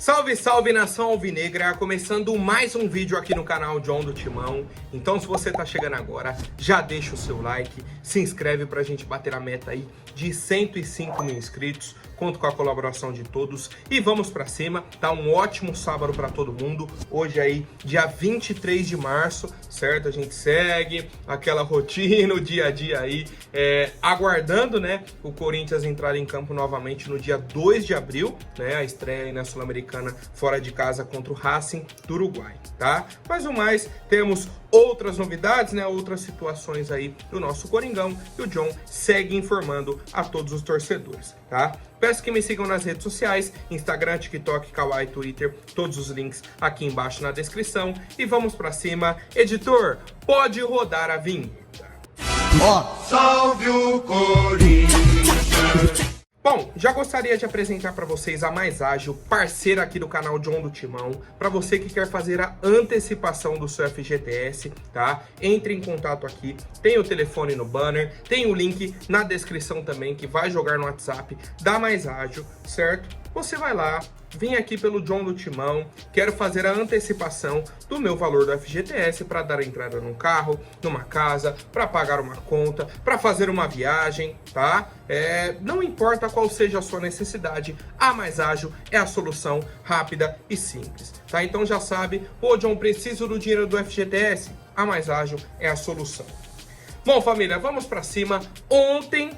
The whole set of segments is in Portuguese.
Salve, salve nação alvinegra, começando mais um vídeo aqui no canal John do Timão. Então se você tá chegando agora, já deixa o seu like, se inscreve pra gente bater a meta aí de 105 mil inscritos. Conto com a colaboração de todos e vamos pra cima. Tá um ótimo sábado pra todo mundo. Hoje aí, dia 23 de março, certo? A gente segue aquela rotina, o dia a dia aí, aguardando, né, o Corinthians entrar em campo novamente no dia 2 de abril, né, a estreia aí na Sul-Americana fora de casa contra o Racing do Uruguai, tá? Mas o mais, temos outras novidades, né, outras situações aí do nosso Coringão e o John segue informando a todos os torcedores, tá? Peço que me sigam nas redes sociais, Instagram, TikTok, Kawaii, Twitter, todos os links aqui embaixo na descrição. E vamos pra cima. Editor, pode rodar a vinheta. Salve o Corinthians! Bom, já gostaria de apresentar para vocês a Mais Ágil, parceira aqui do canal John do Timão. Para você que quer fazer a antecipação do seu FGTS, tá? Entre em contato aqui, tem o telefone no banner, tem o link na descrição também, que vai jogar no WhatsApp da Mais Ágil, certo? Você vai lá, vem aqui pelo John do Timão, quero fazer a antecipação do meu valor do FGTS para dar entrada num carro, numa casa, para pagar uma conta, para fazer uma viagem, tá? Não importa qual seja a sua necessidade, a Mais Ágil é a solução rápida e simples, tá? Então já sabe, pô, John, preciso do dinheiro do FGTS? A Mais Ágil é a solução. Bom, família, vamos para cima. Ontem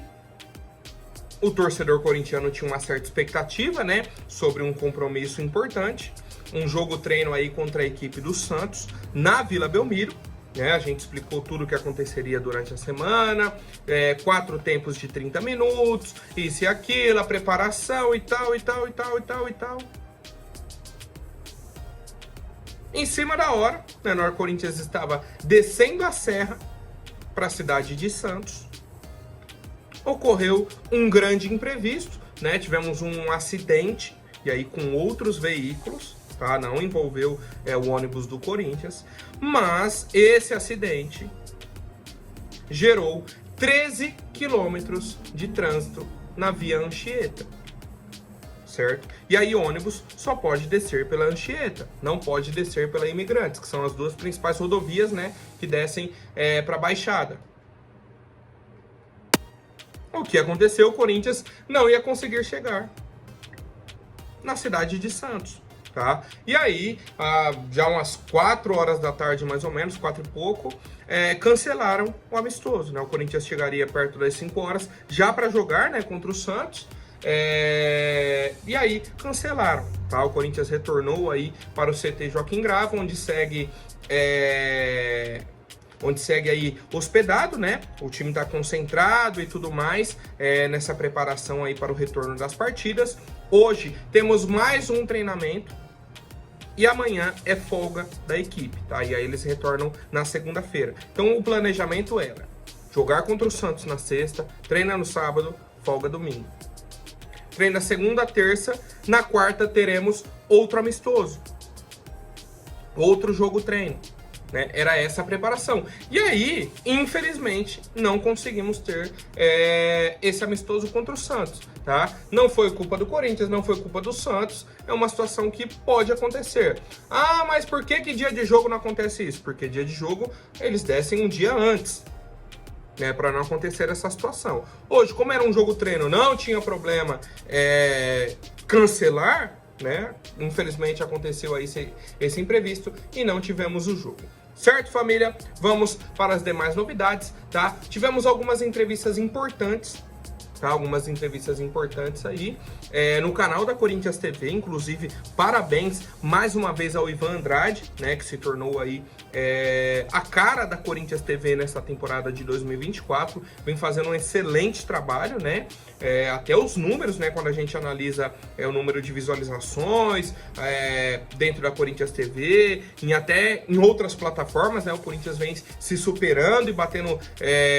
o torcedor corintiano tinha uma certa expectativa, né, sobre um compromisso importante, um jogo treino aí contra a equipe do Santos na Vila Belmiro, né? A gente explicou tudo o que aconteceria durante a semana, 4 tempos de 30 minutos, isso e aquilo, a preparação e tal. Em cima da hora, né, na hora que o Corinthians estava descendo a serra para a cidade de Santos, ocorreu um grande imprevisto, né? Tivemos um acidente, e aí com outros veículos, tá? Não envolveu o ônibus do Corinthians, mas esse acidente gerou 13 quilômetros de trânsito na via Anchieta, certo? E aí o ônibus só pode descer pela Anchieta, não pode descer pela Imigrantes, que são as duas principais rodovias, né, que descem para a Baixada. O que aconteceu? O Corinthians não ia conseguir chegar na cidade de Santos, tá? E aí, já umas 4 horas da tarde, mais ou menos, 4 e pouco, cancelaram o amistoso, né? O Corinthians chegaria perto das 5 horas já para jogar, né, contra o Santos. E aí cancelaram, tá? O Corinthians retornou aí para o CT Joaquim Grava, onde segue aí hospedado, né? O time tá concentrado e tudo mais nessa preparação aí para o retorno das partidas. Hoje temos mais um treinamento e amanhã é folga da equipe, tá? E aí eles retornam na segunda-feira. Então o planejamento era jogar contra o Santos na sexta, treina no sábado, folga domingo. Treina segunda, terça, na quarta teremos outro amistoso, outro jogo treino. Né? Era essa a preparação. E aí, infelizmente, não conseguimos ter esse amistoso contra o Santos, tá? Não foi culpa do Corinthians, não foi culpa do Santos. É uma situação que pode acontecer. Ah, mas por que dia de jogo não acontece isso? Porque dia de jogo eles descem um dia antes, né, para não acontecer essa situação. Hoje, como era um jogo treino, não tinha problema cancelar, né? Infelizmente aconteceu aí esse imprevisto e não tivemos o jogo. Certo, família? Vamos para as demais novidades, tá? Tivemos algumas entrevistas importantes, tá? Algumas entrevistas importantes aí no canal da Corinthians TV, inclusive parabéns mais uma vez ao Ivan Andrade, né, que se tornou aí a cara da Corinthians TV nessa temporada de 2024, vem fazendo um excelente trabalho, né? Até os números, né, quando a gente analisa o número de visualizações dentro da Corinthians TV, até em outras plataformas, né, o Corinthians vem se superando e batendo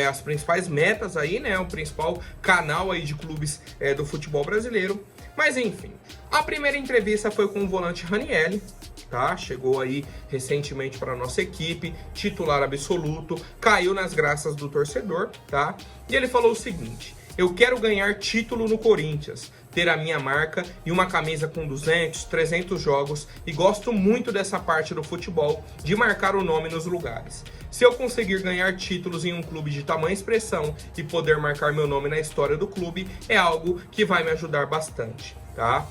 as principais metas aí, né, o principal canal aí de clubes do futebol brasileiro. Mas enfim, a primeira entrevista foi com o volante Ranieri, tá? Chegou aí recentemente para nossa equipe, titular absoluto, caiu nas graças do torcedor, tá? E ele falou o seguinte: eu quero ganhar título no Corinthians. ter a minha marca e uma camisa com 200, 300 jogos e gosto muito dessa parte do futebol, de marcar o nome nos lugares. Se eu conseguir ganhar títulos em um clube de tamanha expressão e poder marcar meu nome na história do clube, é algo que vai me ajudar bastante, tá?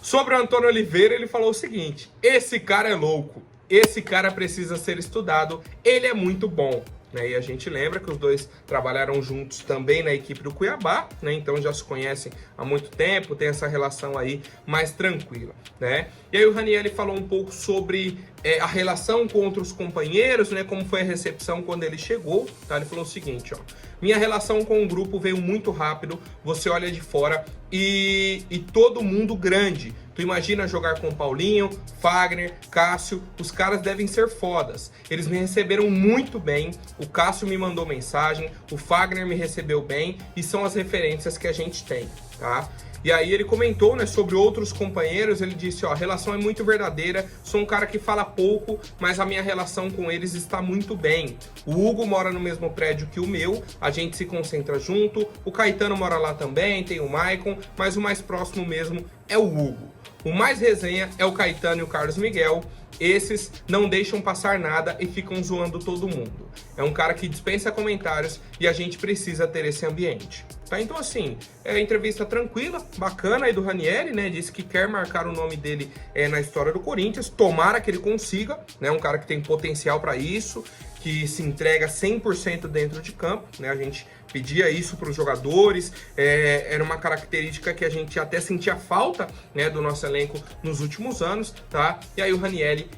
Sobre o Antônio Oliveira, ele falou o seguinte: esse cara é louco, esse cara precisa ser estudado, ele é muito bom. E a gente lembra que os dois trabalharam juntos também na equipe do Cuiabá, né? Então já se conhecem há muito tempo, tem essa relação aí mais tranquila, né? E aí o Ranieri falou um pouco sobre a relação com outros companheiros, né? Como foi a recepção quando ele chegou, tá? Ele falou o seguinte, ó: minha relação com o grupo veio muito rápido, você olha de fora e todo mundo grande. Tu imagina jogar com Paulinho, Fagner, Cássio, os caras devem ser fodas. Eles me receberam muito bem, o Cássio me mandou mensagem, o Fagner me recebeu bem e são as referências que a gente tem, tá? E aí ele comentou, né, sobre outros companheiros, ele disse, ó, a relação é muito verdadeira, sou um cara que fala pouco, mas a minha relação com eles está muito bem. O Hugo mora no mesmo prédio que o meu, a gente se concentra junto, o Caetano mora lá também, tem o Maicon, mas o mais próximo mesmo é o Hugo. O mais resenha é o Caetano e o Carlos Miguel. Esses não deixam passar nada e ficam zoando todo mundo. É um cara que dispensa comentários e a gente precisa ter esse ambiente. Tá? Então, assim, entrevista tranquila, bacana aí do Ranieri, né? Disse que quer marcar o nome dele na história do Corinthians. Tomara que ele consiga, né? Um cara que tem potencial para isso, que se entrega 100% dentro de campo, né? A gente pedia isso para os jogadores, era uma característica que a gente até sentia falta, né, do nosso elenco nos últimos anos, tá? E aí o Ranieri,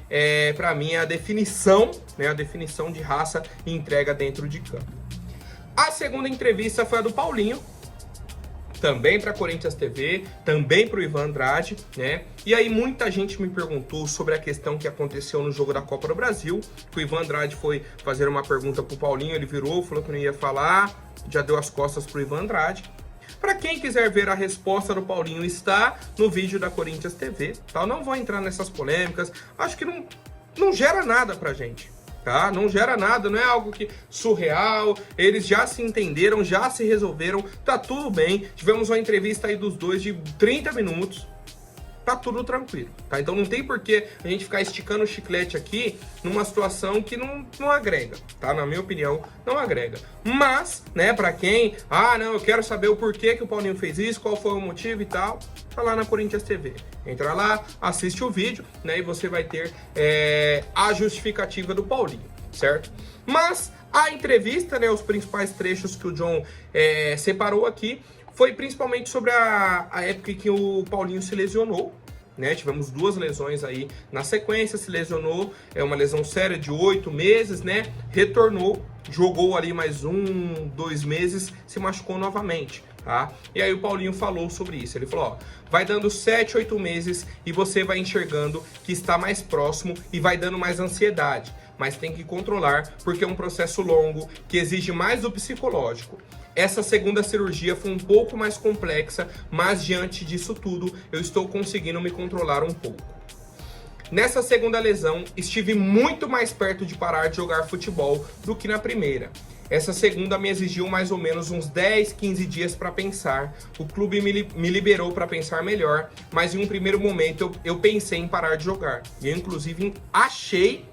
para mim, é a definição, né, a definição de raça e entrega dentro de campo. A segunda entrevista foi a do Paulinho, também para Corinthians TV, também para o Ivan Andrade, né? E aí muita gente me perguntou sobre a questão que aconteceu no jogo da Copa do Brasil, que o Ivan Andrade foi fazer uma pergunta pro Paulinho, ele virou, falou que não ia falar, já deu as costas pro Ivan Andrade. Para quem quiser ver a resposta do Paulinho, está no vídeo da Corinthians TV, tá? Eu não vou entrar nessas polêmicas, acho que não gera nada pra gente. Tá? Não gera nada, não é algo que surreal, eles já se entenderam, já se resolveram, tá tudo bem. Tivemos uma entrevista aí dos dois de 30 minutos, tá tudo tranquilo, tá? Então não tem por que a gente ficar esticando o chiclete aqui numa situação que não agrega, tá? Na minha opinião, não agrega. Mas, né, pra quem, não, eu quero saber o porquê que o Paulinho fez isso, qual foi o motivo e tal, tá lá na Corinthians TV. Entra lá, assiste o vídeo, né, e você vai ter a justificativa do Paulinho, certo? Mas a entrevista, né, os principais trechos que o John separou aqui, foi principalmente sobre a época em que o Paulinho se lesionou, né? Tivemos duas lesões aí na sequência, se lesionou, uma lesão séria de 8 meses, né? Retornou, jogou ali mais 2 meses, se machucou novamente, tá? E aí o Paulinho falou sobre isso, ele falou, ó, vai dando 7, 8 meses e você vai enxergando que está mais próximo e vai dando mais ansiedade, mas tem que controlar porque é um processo longo que exige mais do psicológico. Essa segunda cirurgia foi um pouco mais complexa, mas diante disso tudo, eu estou conseguindo me controlar um pouco. Nessa segunda lesão, estive muito mais perto de parar de jogar futebol do que na primeira. Essa segunda me exigiu mais ou menos uns 10, 15 dias para pensar. O clube me liberou para pensar melhor, mas em um primeiro momento eu pensei em parar de jogar. E eu inclusive achei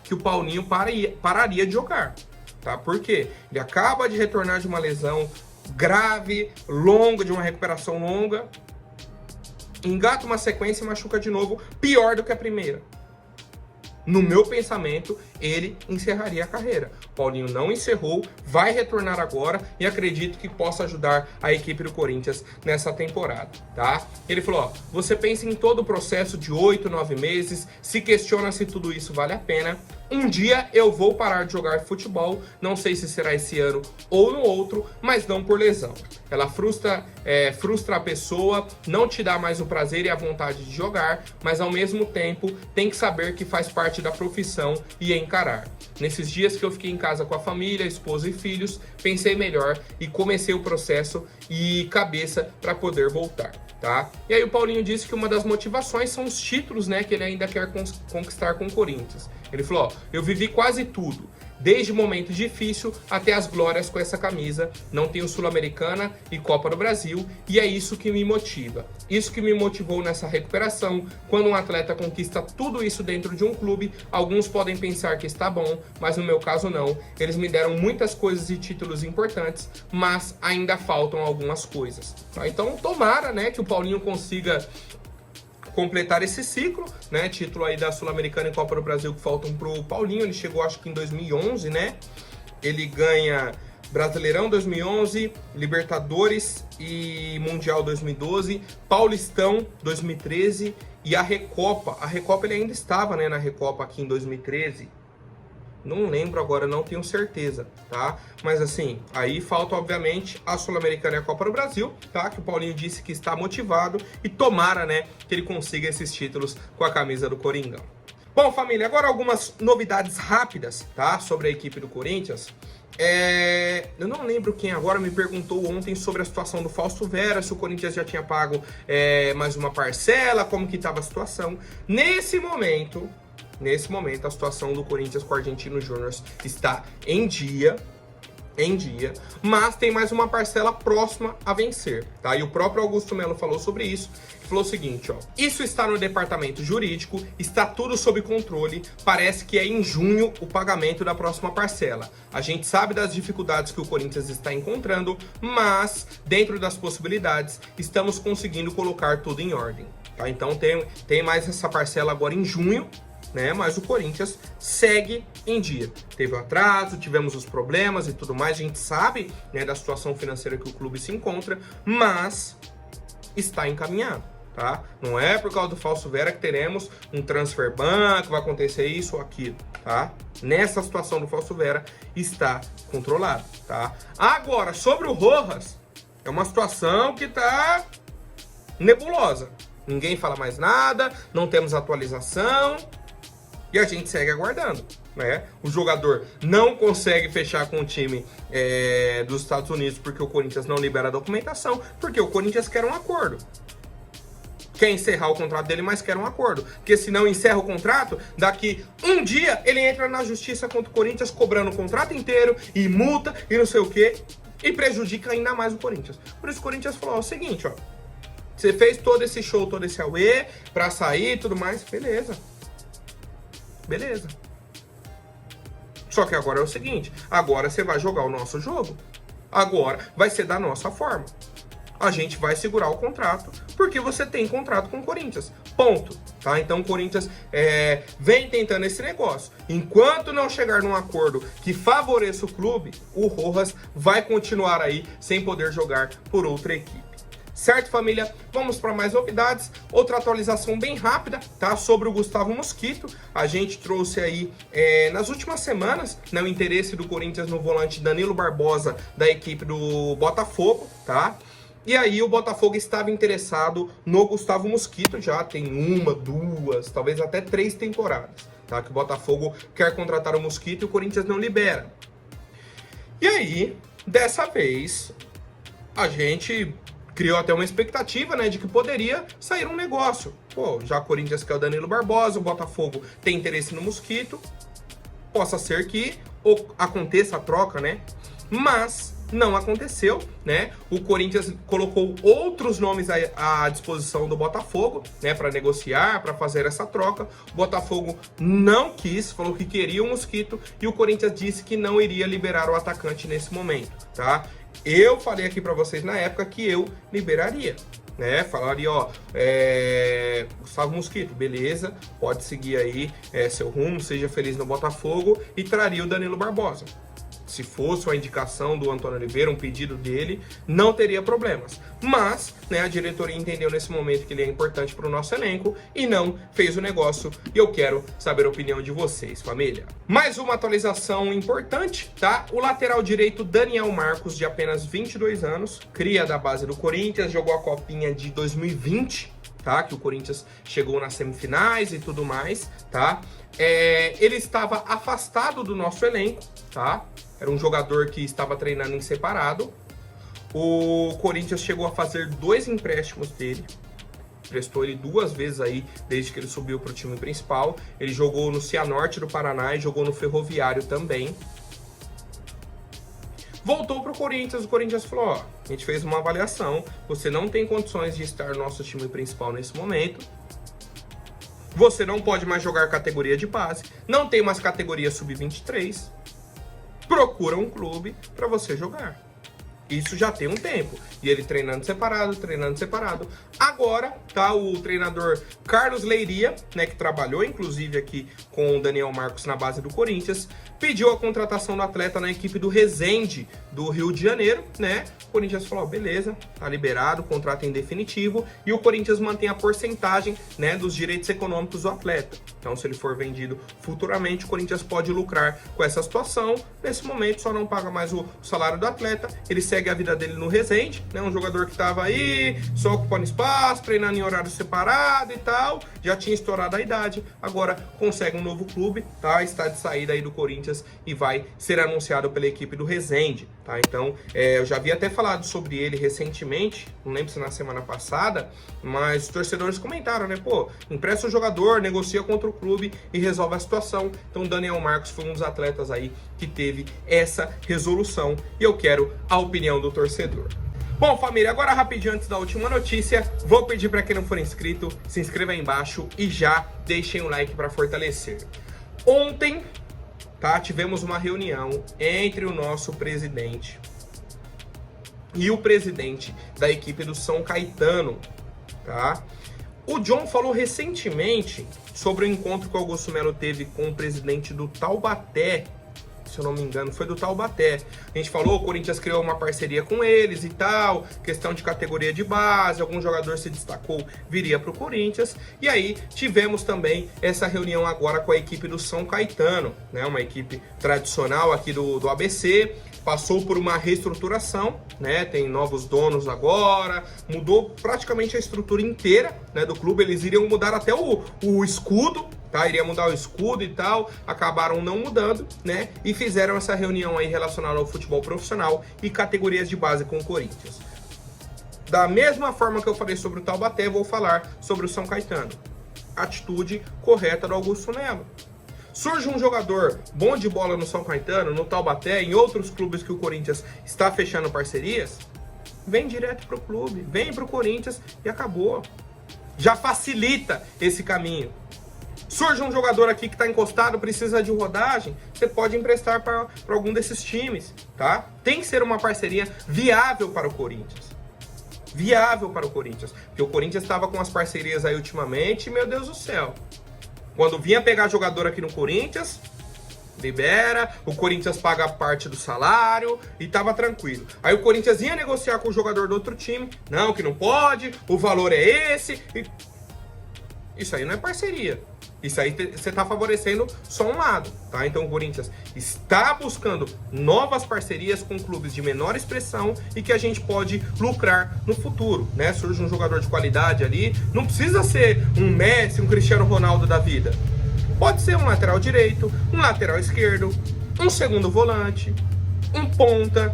que o Paulinho pararia de jogar. Tá? Por quê? Ele acaba de retornar de uma lesão grave, longa, de uma recuperação longa, engata uma sequência e machuca de novo, pior do que a primeira. No meu pensamento, ele encerraria a carreira. Paulinho não encerrou, vai retornar agora e acredito que possa ajudar a equipe do Corinthians nessa temporada, tá? Ele falou, ó, você pensa em todo o processo de 8, 9 meses, se questiona se tudo isso vale a pena. Um dia eu vou parar de jogar futebol, não sei se será esse ano ou no outro, mas não por lesão. Ela frustra a pessoa, não te dá mais o prazer e a vontade de jogar, mas ao mesmo tempo tem que saber que faz parte da profissão e encarar. Nesses dias que eu fiquei em casa com a família, esposa e filhos, pensei melhor e comecei o processo e cabeça para poder voltar, tá? E aí o Paulinho disse que uma das motivações são os títulos, né, que ele ainda quer conquistar com o Corinthians. Ele falou, ó, eu vivi quase tudo. desde momento difícil até as glórias com essa camisa. Não tenho Sul-Americana e Copa do Brasil, e é isso que me motiva. Isso que me motivou nessa recuperação. Quando um atleta conquista tudo isso dentro de um clube, alguns podem pensar que está bom, mas no meu caso não. Eles me deram muitas coisas e títulos importantes, mas ainda faltam algumas coisas. Tá? Então tomara, né, que o Paulinho consiga completar esse ciclo, né? Título aí da Sul-Americana e Copa do Brasil que faltam pro Paulinho. Ele chegou acho que em 2011, né? Ele ganha Brasileirão 2011, Libertadores e Mundial 2012, Paulistão 2013 e a Recopa. A Recopa ele ainda estava, né, na Recopa aqui em 2013. Não lembro agora, não tenho certeza, tá? Mas assim, aí falta obviamente a Sul-Americana e a Copa do Brasil, tá? Que o Paulinho disse que está motivado e tomara, né, que ele consiga esses títulos com a camisa do Coringão. Bom, família, agora algumas novidades rápidas, tá? Sobre a equipe do Corinthians. Eu não lembro quem agora me perguntou ontem sobre a situação do Fausto Vera, se o Corinthians já tinha pago mais uma parcela, como que estava a situação. Nesse momento, a situação do Corinthians com o Argentino Júnior está em dia, mas tem mais uma parcela próxima a vencer, tá? E o próprio Augusto Melo falou sobre isso, falou o seguinte, ó: isso está no departamento jurídico, está tudo sob controle, parece que é em junho o pagamento da próxima parcela. A gente sabe das dificuldades que o Corinthians está encontrando, mas dentro das possibilidades, estamos conseguindo colocar tudo em ordem, tá? Então tem mais essa parcela agora em junho, né? Mas o Corinthians segue em dia. Teve o atraso, tivemos os problemas e tudo mais, a gente sabe, né, da situação financeira que o clube se encontra, mas está encaminhado, tá? Não é por causa do Fausto Vera que teremos um transfer ban, que vai acontecer isso ou aquilo, tá? Nessa situação do Fausto Vera está controlado, tá? Agora, sobre o Rojas, é uma situação que tá nebulosa. Ninguém fala mais nada, não temos atualização, e a gente segue aguardando, né? O jogador não consegue fechar com o time dos Estados Unidos porque o Corinthians não libera a documentação, porque o Corinthians quer um acordo. Quer encerrar o contrato dele, mas quer um acordo. Porque se não encerra o contrato, daqui um dia ele entra na justiça contra o Corinthians cobrando o contrato inteiro e multa e não sei o quê, e prejudica ainda mais o Corinthians. Por isso o Corinthians falou o seguinte, ó: você fez todo esse show, todo esse auê pra sair e tudo mais, beleza. Só que agora é o seguinte, agora você vai jogar o nosso jogo, agora vai ser da nossa forma. A gente vai segurar o contrato, porque você tem contrato com o Corinthians, ponto, tá? Então o Corinthians vem tentando esse negócio. Enquanto não chegar num acordo que favoreça o clube, o Rojas vai continuar aí sem poder jogar por outra equipe. Certo, família? Vamos para mais novidades. Outra atualização bem rápida, tá? Sobre o Gustavo Mosquito. A gente trouxe aí, nas últimas semanas, né, o interesse do Corinthians no volante Danilo Barbosa, da equipe do Botafogo, tá? E aí o Botafogo estava interessado no Gustavo Mosquito, já tem 1, 2, talvez até 3 temporadas, tá? Que o Botafogo quer contratar o Mosquito e o Corinthians não libera. E aí, dessa vez, a gente criou até uma expectativa, né, de que poderia sair um negócio. Pô, já o Corinthians quer o Danilo Barbosa, o Botafogo tem interesse no Mosquito, possa ser que aconteça a troca, né? Mas não aconteceu, né? O Corinthians colocou outros nomes à disposição do Botafogo, né, para negociar, para fazer essa troca. O Botafogo não quis, falou que queria o Mosquito e o Corinthians disse que não iria liberar o atacante nesse momento, tá? Eu falei aqui pra vocês na época que eu liberaria, né? Falaria, ó, Gustavo Mosquito, beleza, pode seguir aí seu rumo, seja feliz no Botafogo, e traria o Danilo Barbosa. Se fosse uma indicação do Antônio Oliveira, um pedido dele, não teria problemas. Mas, né, a diretoria entendeu nesse momento que ele é importante para o nosso elenco e não fez o negócio. E eu quero saber a opinião de vocês, família. Mais uma atualização importante, tá? O lateral direito Daniel Marcos, de apenas 22 anos, cria da base do Corinthians, jogou a copinha de 2020, tá? Que o Corinthians chegou nas semifinais e tudo mais, tá? Ele estava afastado do nosso elenco, tá? Era um jogador que estava treinando em separado. O Corinthians chegou a fazer 2 empréstimos dele, emprestou ele 2 vezes aí, desde que ele subiu para o time principal. Ele jogou no Cianorte do Paraná e jogou no Ferroviário também. Voltou para o Corinthians falou, ó, a gente fez uma avaliação, você não tem condições de estar no nosso time principal nesse momento, você não pode mais jogar categoria de base, não tem mais categoria sub-23, procura um clube para você jogar. Isso já tem um tempo. E ele treinando separado. Agora, tá o treinador Carlos Leiria, né, que trabalhou inclusive aqui com o Daniel Marcos na base do Corinthians, pediu a contratação do atleta na equipe do Resende, do Rio de Janeiro, né? O Corinthians falou, beleza, tá liberado, contrato em definitivo, e o Corinthians mantém a porcentagem, né, dos direitos econômicos do atleta. Então, se ele for vendido futuramente, o Corinthians pode lucrar com essa situação. Nesse momento, só não paga mais o salário do atleta, ele segue a vida dele no Resende, né? Um jogador que tava aí, só ocupando espaço, treinando em horário separado e tal, já tinha estourado a idade, agora consegue um novo clube, tá? Está de saída aí do Corinthians e vai ser anunciado pela equipe do Resende, tá? Então, eu já havia até falado sobre ele recentemente, não lembro se na semana passada, mas os torcedores comentaram, né? Pô, empresta o jogador, negocia contra o clube e resolve a situação. Então, Daniel Marcos foi um dos atletas aí que teve essa resolução e eu quero a opinião do torcedor. Bom, família, agora rapidinho antes da última notícia, vou pedir para quem não for inscrito, se inscreva aí embaixo e já deixem um like para fortalecer. Ontem, tá, tivemos uma reunião entre o nosso presidente e o presidente da equipe do São Caetano, tá? O John falou recentemente sobre o encontro que o Augusto Melo teve com o presidente do Taubaté, se eu não me engano, foi do Taubaté. A gente falou, o Corinthians criou uma parceria com eles e tal, questão de categoria de base, algum jogador se destacou, viria para o Corinthians. E aí tivemos também essa reunião agora com a equipe do São Caetano, né? Uma equipe tradicional aqui do ABC, passou por uma reestruturação, né? Tem novos donos agora, mudou praticamente a estrutura inteira, né, do clube. Eles iriam mudar até o escudo, tá? Iria mudar o escudo e tal, acabaram não mudando, né? E fizeram essa reunião aí relacionada ao futebol profissional e categorias de base com o Corinthians. Da mesma forma que eu falei sobre o Taubaté, vou falar sobre o São Caetano. Atitude correta do Augusto Melo. Surge um jogador bom de bola no São Caetano, no Taubaté, em outros clubes que o Corinthians está fechando parcerias, vem direto pro clube, vem pro Corinthians e acabou. Já facilita esse caminho. Surge um jogador aqui que está encostado, precisa de rodagem, você pode emprestar para algum desses times, tá? Tem que ser uma parceria viável para o Corinthians. Viável para o Corinthians. Porque o Corinthians estava com as parcerias aí ultimamente, meu Deus do céu. Quando vinha pegar jogador aqui no Corinthians, libera, o Corinthians paga parte do salário e tava tranquilo. Aí o Corinthians ia negociar com o jogador do outro time, não, que não pode, o valor é esse. Isso aí não é parceria. Isso aí você tá favorecendo só um lado, tá? Então o Corinthians está buscando novas parcerias com clubes de menor expressão e que a gente pode lucrar no futuro, né? Surge um jogador de qualidade ali, não precisa ser um Messi, um Cristiano Ronaldo da vida. Pode ser um lateral direito, um lateral esquerdo, um segundo volante, um ponta.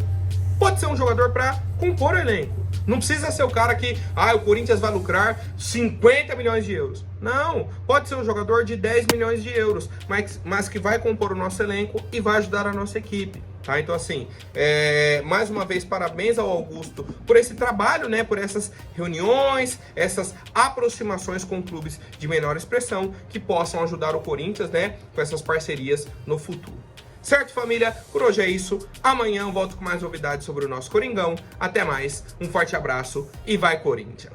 Pode ser um jogador para compor o elenco. Não precisa ser o cara que, o Corinthians vai lucrar 50 milhões de euros. Não, pode ser um jogador de 10 milhões de euros, mas que vai compor o nosso elenco e vai ajudar a nossa equipe. Tá? Então, assim, mais uma vez, parabéns ao Augusto por esse trabalho, né? Por essas reuniões, essas aproximações com clubes de menor expressão que possam ajudar o Corinthians, né? Com essas parcerias no futuro. Certo, família? Por hoje é isso. Amanhã eu volto com mais novidades sobre o nosso Coringão. Até mais, um forte abraço e vai Corinthians!